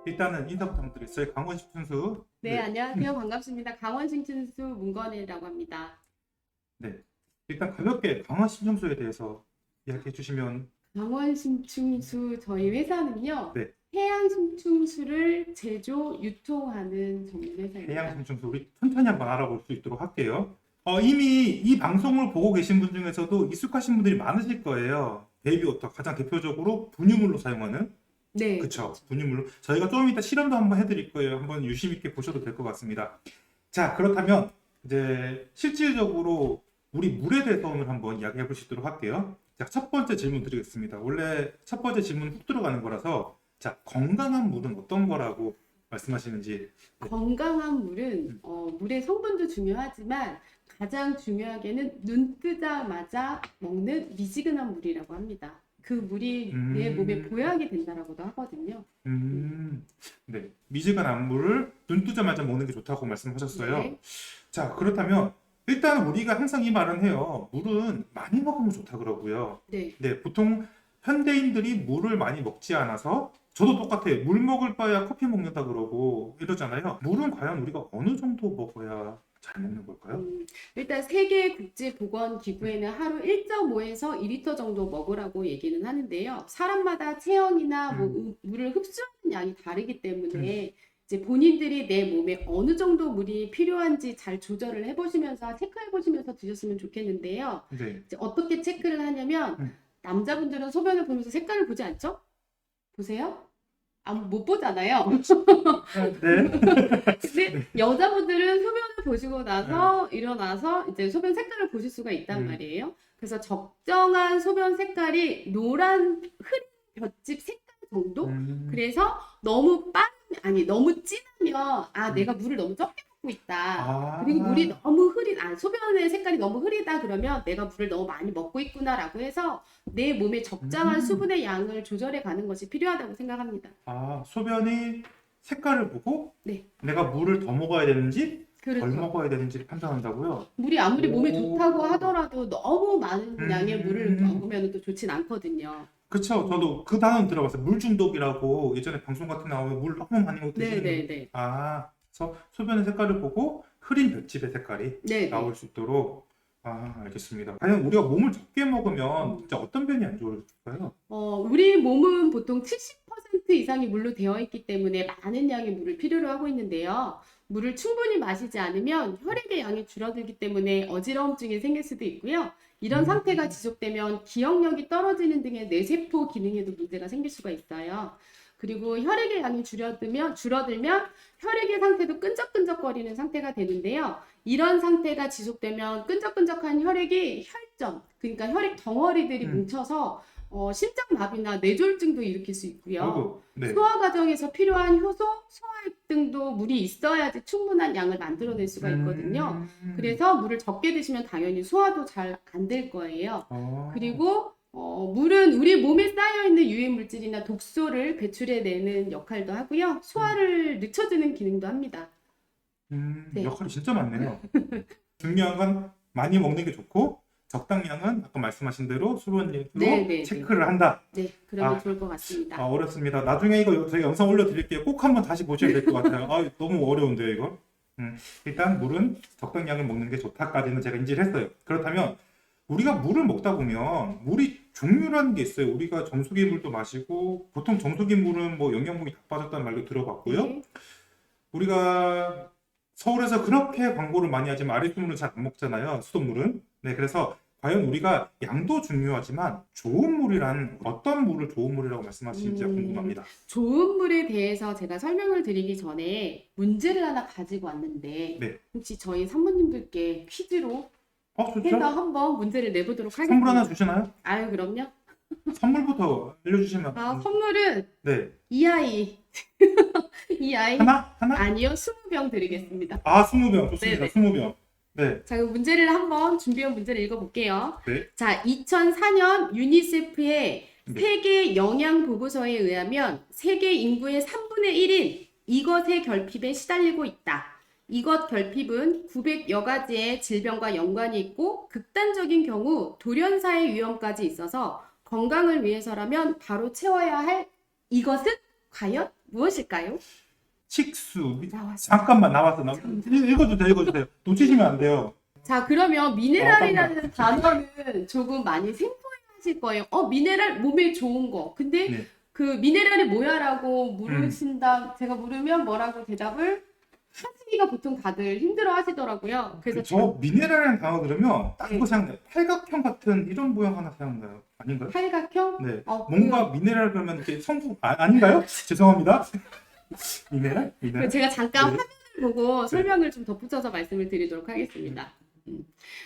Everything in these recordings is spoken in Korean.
일단은 인사 부탁드리겠어요. 강원식 준수. 네, 안녕하세요. 반갑습니다. 강원신춘수 문건이라고 합니다. 네. 일단 가볍게 강원신청소에 대해서 이야기해 주시면. 강원신충수 저희 회사는요, 네. 해양신충수를 제조, 유통하는 전문 회사입니다. 해양신청소 우리 천천히 한번 알아볼 수 있도록 할게요. 이미 이 방송을 보고 계신 분 중에서도 익숙하신 분들이 많으실 거예요. 베이비워터 가장 대표적으로 분유물로 사용하는. 네, 그쵸. 분유물로. 저희가 좀 이따 실험도 한번 해드릴 거예요. 한번 유심 있게 보셔도 될 것 같습니다. 자, 그렇다면 이제 실질적으로 우리 물에 대해서 오늘 한번 이야기해 볼 수 있도록 할게요. 자, 첫 번째 질문 드리겠습니다. 원래 첫 번째 질문 훅 들어가는 거라서, 자, 건강한 물은 어떤 거라고 말씀하시는지. 네. 건강한 물은 물의 성분도 중요하지만 가장 중요하게는 눈 뜨자마자 먹는 미지근한 물이라고 합니다. 그 물이 내 몸에 보약이 된다라고도 하거든요. 네. 미지근한 물을 눈 뜨자마자 먹는 게 좋다고 말씀하셨어요. 네. 자, 그렇다면 일단 우리가 항상 이 말은 해요. 물은 많이 먹으면 좋다 그러고요. 네. 네, 보통 현대인들이 물을 많이 먹지 않아서 저도 똑같아요. 물 먹을 바야 커피 먹는다 그러고 이러잖아요. 물은 과연 우리가 어느 정도 먹어야 잘 먹는 걸까요? 일단 세계국제보건기구에는 하루 1.5에서 2리터 정도 먹으라고 얘기는 하는데요. 사람마다 체형이나 물을 흡수하는 양이 다르기 때문에 이제 본인들이 내 몸에 어느 정도 물이 필요한지 잘 조절을 해보시면서 체크해보시면서 드셨으면 좋겠는데요. 네. 이제 어떻게 체크를 하냐면 남자분들은 소변을 보면서 색깔을 보지 않죠? 보세요? 못 보잖아요. 네. 근데 여자분들은 소변을 보시고 나서 일어나서 이제 소변 색깔을 보실 수가 있단 말이에요. 그래서 적정한 소변 색깔이 노란 흐린 볏짚 색깔 정도? 그래서 너무 너무 진하면 내가 물을 너무 적게 먹고 있다. 그리고 물이 너무 소변의 색깔이 너무 흐리다 그러면 내가 물을 너무 많이 먹고 있구나라고 해서 내 몸에 적당한 수분의 양을 조절해 가는 것이 필요하다고 생각합니다. 소변이 색깔을 보고 네. 내가 물을 더 먹어야 되는지 덜 그렇죠. 먹어야 되는지 판단한다고요? 물이 아무리 몸에 오. 좋다고 하더라도 너무 많은 양의 물을 음. 먹으면 또 좋진 않거든요. 그쵸. 저도 그 단어는 들어봤어요. 물 중독이라고 예전에 방송 같은 데 나오면 물 너무 많이 먹고 드시는. 네네네. 그래서 소변의 색깔을 보고 흐린 볏짚의 색깔이 네네. 나올 수 있도록. 알겠습니다. 과연 우리가 몸을 적게 먹으면 진짜 어떤 변이 안 좋을까요? 우리 몸은 보통 70% 이상이 물로 되어 있기 때문에 많은 양의 물을 필요로 하고 있는데요. 물을 충분히 마시지 않으면 혈액의 양이 줄어들기 때문에 어지러움증이 생길 수도 있고요. 이런 상태가 지속되면 기억력이 떨어지는 등의 뇌세포 기능에도 문제가 생길 수가 있어요. 그리고 혈액의 양이 줄어들면 혈액의 상태도 끈적끈적거리는 상태가 되는데요. 이런 상태가 지속되면 끈적끈적한 혈액이 혈전, 그러니까 혈액 덩어리들이 뭉쳐서 심장마비나 뇌졸중도 일으킬 수 있고요. 아이고, 네. 소화 과정에서 필요한 효소, 소화액 등도 물이 있어야지 충분한 양을 만들어낼 수가 있거든요. 그래서 물을 적게 드시면 당연히 소화도 잘 안 될 거예요. 그리고 물은 우리 몸에 쌓여있는 유해 물질이나 독소를 배출해내는 역할도 하고요. 소화를 늦춰주는 기능도 합니다. 네. 역할이 진짜 많네요. 중요한 건 많이 먹는 게 좋고 적당량은 아까 말씀하신 대로 수분으로 네. 체크를 한다. 네, 그러면 좋을 것 같습니다. 어렵습니다. 나중에 이거 저희 영상 올려드릴게요. 꼭 한번 다시 보셔야 될 것 같아요. 너무 어려운데요, 이거. 일단 물은 적당량을 먹는 게 좋다까지는 제가 인지를 했어요. 그렇다면 우리가 물을 먹다 보면 물이 종류라는 게 있어요. 우리가 정수기 물도 마시고 보통 정수기 물은 뭐 영양분이 다 빠졌다는 말도 들어봤고요. 네. 우리가 서울에서 그렇게 광고를 많이 하지만 아랫수물은 잘 안 먹잖아요. 수돗물은. 네, 그래서 과연 우리가 양도 중요하지만 좋은 물이란 어떤 물을 좋은 물이라고 말씀하시는지가 궁금합니다. 좋은 물에 대해서 제가 설명을 드리기 전에 문제를 하나 가지고 왔는데 네. 혹시 저희 산모님들께 퀴즈로 좋죠? 해서 한번 문제를 내보도록 하겠습니다. 선물 하나 주시나요? 아유, 그럼요. 선물부터 알려주시면. 선물은 네. 이 아이 하나? 아니요, 20병 드리겠습니다. 20병 좋습니다. 네네. 20병. 네. 자, 그럼 문제를 한번 준비한 문제를 읽어볼게요. 네. 자, 2004년 유니세프의 네. 세계 영양 보고서에 의하면 세계 인구의 3분의 1인 이것의 결핍에 시달리고 있다. 이것 결핍은 900여 가지의 질병과 연관이 있고 극단적인 경우 돌연사의 위험까지 있어서 건강을 위해서라면 바로 채워야 할 이것은 과연 무엇일까요? 식수. 나왔어. 잠깐만 나와서 읽어주세요. 놓치시면 안 돼요. 자, 그러면 미네랄이라는 단어는 조금 많이 생소하실 거예요. 미네랄 몸에 좋은 거. 근데 네. 그 미네랄이 뭐야라고 제가 물으면 뭐라고 대답을 하시기가 보통 다들 힘들어 하시더라고요. 그래서 저 미네랄이라는 단어 들으면 딱 네. 그거 생각나요. 팔각형 같은 이런 모양 하나 생각나요. 아닌가요? 팔각형? 네. 어, 뭔가 미네랄 그러면 이렇게 성분 아닌가요? 죄송합니다. 미네랄? 미네랄? 제가 잠깐 네. 화면을 보고 설명을 좀 덧붙여서 말씀을 드리도록 하겠습니다.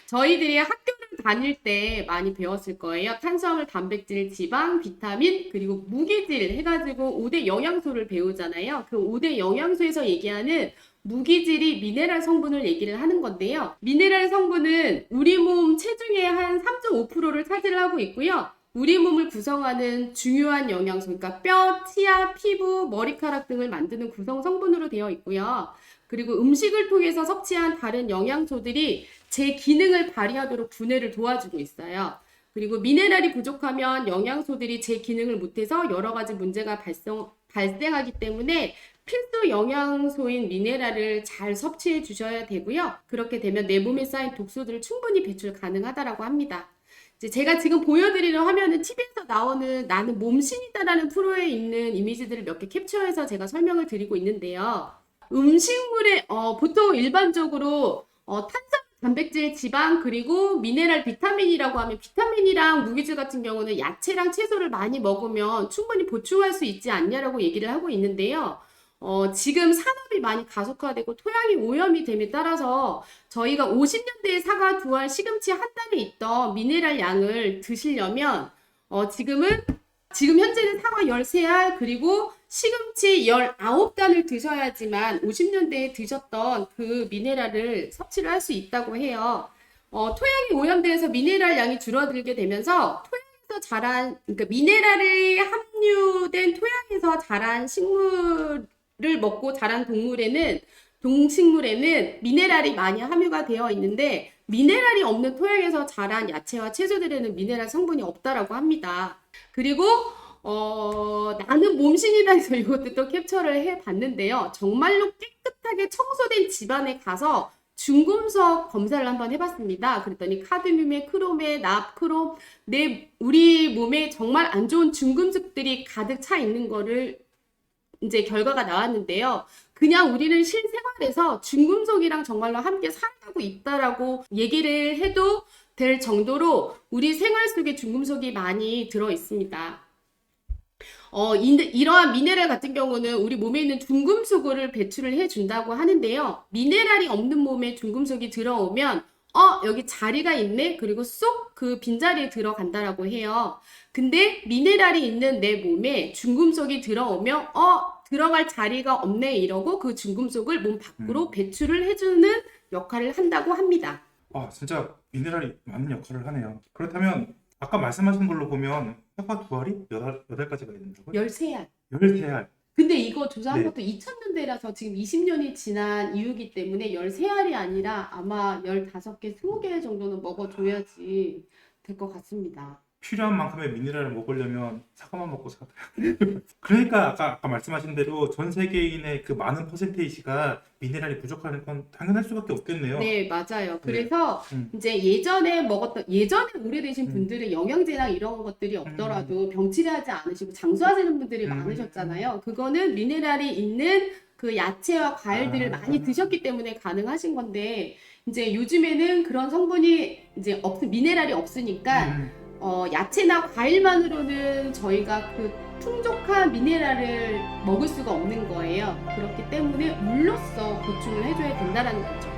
저희들이 학교를 다닐 때 많이 배웠을 거예요. 탄수화물, 단백질, 지방, 비타민, 그리고 무기질 해가지고 5대 영양소를 배우잖아요. 그 5대 영양소에서 얘기하는 무기질이 미네랄 성분을 얘기를 하는 건데요. 미네랄 성분은 우리 몸 체중의 한 3.5%를 차지하고 있고요. 우리 몸을 구성하는 중요한 영양소, 그러니까 뼈, 치아, 피부, 머리카락 등을 만드는 구성 성분으로 되어 있고요. 그리고 음식을 통해서 섭취한 다른 영양소들이 제 기능을 발휘하도록 분해를 도와주고 있어요. 그리고 미네랄이 부족하면 영양소들이 제 기능을 못해서 여러 가지 문제가 발생하기 때문에 필수 영양소인 미네랄을 잘 섭취해 주셔야 되고요. 그렇게 되면 내 몸에 쌓인 독소들을 충분히 배출 가능하다고 합니다. 이제 제가 지금 보여드리는 화면은 TV에서 나오는 나는 몸신이다라는 프로에 있는 이미지들을 몇 개 캡처해서 제가 설명을 드리고 있는데요. 음식물에 보통 일반적으로 탄수화물, 단백질, 지방, 그리고 미네랄, 비타민이라고 하면 비타민이랑 무기질 같은 경우는 야채랑 채소를 많이 먹으면 충분히 보충할 수 있지 않냐라고 얘기를 하고 있는데요. 지금 산업이 많이 가속화되고 토양이 오염이 됨에 따라서 저희가 50년대에 사과 2알, 시금치 한 단에 있던 미네랄 양을 드시려면 지금 현재는 사과 13알 그리고 시금치 19단을 드셔야지만 50년대에 드셨던 그 미네랄을 섭취를 할 수 있다고 해요. 토양이 오염돼서 미네랄 양이 줄어들게 되면서 토양에서 자란, 그러니까 미네랄이 함유된 토양에서 자란 식물을 먹고 자란 동식물에는 미네랄이 많이 함유가 되어 있는데 미네랄이 없는 토양에서 자란 야채와 채소들에는 미네랄 성분이 없다라고 합니다. 그리고 나는 몸신이다 해서 이것도 또 캡처를 해봤는데요. 정말로 깨끗하게 청소된 집안에 가서 중금속 검사를 한번 해봤습니다. 그랬더니 카드뮴에 크롬에 납크롬, 우리 몸에 정말 안 좋은 중금속들이 가득 차 있는 거를 이제 결과가 나왔는데요. 그냥 우리는 실생활에서 중금속이랑 정말로 함께 살아가고 있다라고 얘기를 해도 될 정도로 우리 생활 속에 중금속이 많이 들어 있습니다. 이러한 미네랄 같은 경우는 우리 몸에 있는 중금속을 배출을 해준다고 하는데요. 미네랄이 없는 몸에 중금속이 들어오면 여기 자리가 있네? 그리고 쏙 그 빈자리에 들어간다라고 해요. 근데 미네랄이 있는 내 몸에 중금속이 들어오면 들어갈 자리가 없네 이러고 그 중금속을 몸 밖으로 배출을 해주는 역할을 한다고 합니다. 진짜 미네랄이 많은 역할을 하네요. 그렇다면 아까 말씀하신 걸로 보면 사과 2알이 8가지가 있는다고요? 13알. 13알. 근데 이거 조사한 네. 것도 2000년대라서 지금 20년이 지난 이유기 때문에 13알이 아니라 아마 15개, 20개 정도는 먹어줘야지 될 것 같습니다. 필요한 만큼의 미네랄을 먹으려면 사과만 먹고 살아요. 그러니까 아까 말씀하신 대로 전 세계인의 그 많은 퍼센테이지가 미네랄이 부족한 건 당연할 수밖에 없겠네요. 네, 맞아요. 그래서 음. 이제 예전에 오래되신 분들은 영양제나 이런 것들이 없더라도 병치레하지 않으시고 장수하시는 분들이 많으셨잖아요. 그거는 미네랄이 있는 그 야채와 과일들을 많이 드셨기 때문에 가능하신 건데 이제 요즘에는 그런 성분이 이제 미네랄이 없으니까 야채나 과일만으로는 저희가 그 풍족한 미네랄을 먹을 수가 없는 거예요. 그렇기 때문에 물로써 보충을 해줘야 된다는 거죠.